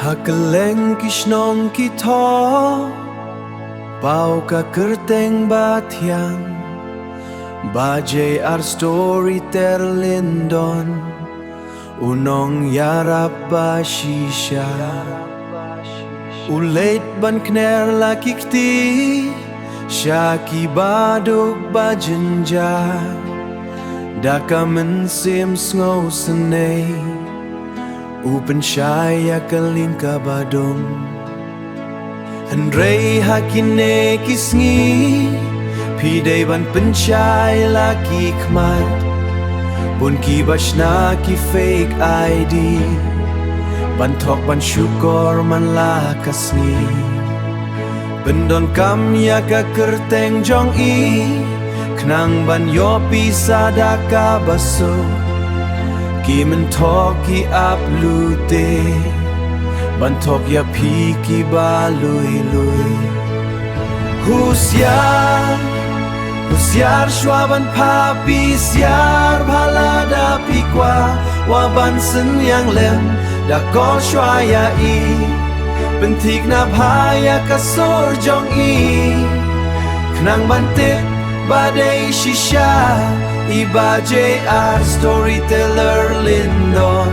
Hakeleng kishnong kito Pau ka kerteng batiang Bajay ar story terlindon Unong yarap ba shisha Ulait ban kner lakikti Shaki baduk bajenjar Daka mensim snow senay Upen shaya kalin kabadong Andrei hakine kisngi Pidei ban penchay laki kmat Bun ki bashna ki fake ID Ban tok ban syukor man lakasni Bendon kam ya ka kerteng jong i Knang ban yopi sadaka baso Ki mentok ki ap lute Bantok ya pi ki balui lui Husyar shwaban papi siar Bhalada pikwa Waban sen yang lem Da ko shwaya i Bentik na bhaya kasor jong i Knang bantik badai shisha Ibaje ar storyteller lindon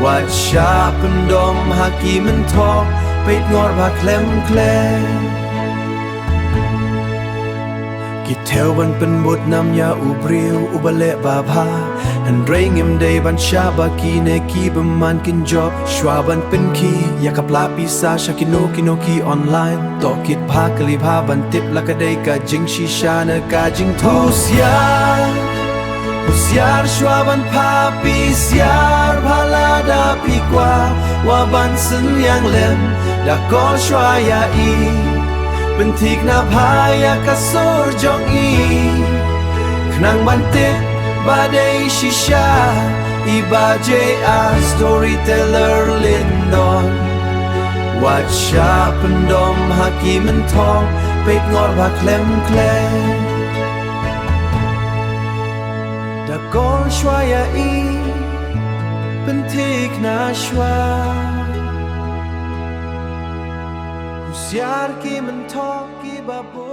Wat sya pendom haki mentok Peit ngor ba klem klem Kiteu ban penbut nam ya ubriu ubale baba Andrei ngim day ban sya baki neki beman kin job Shwa ban pen ki ya kapla pisa shakino kino ki online Tokit bha kali bha ban tip lakaday ka jing shisha na ka jing to Husyar shwa ban papi siar Bhalada pikwa Waban sen yang lem Da ko shwa ya i Bentik na bhaya kasor jong i Knang bantik badai shisha Ibaje a storyteller lindon Wat sya pendom haki mentong Peit ngor ba klem klem Da kol shwaya i Bentik na shwa Husyar ki mentok ki babu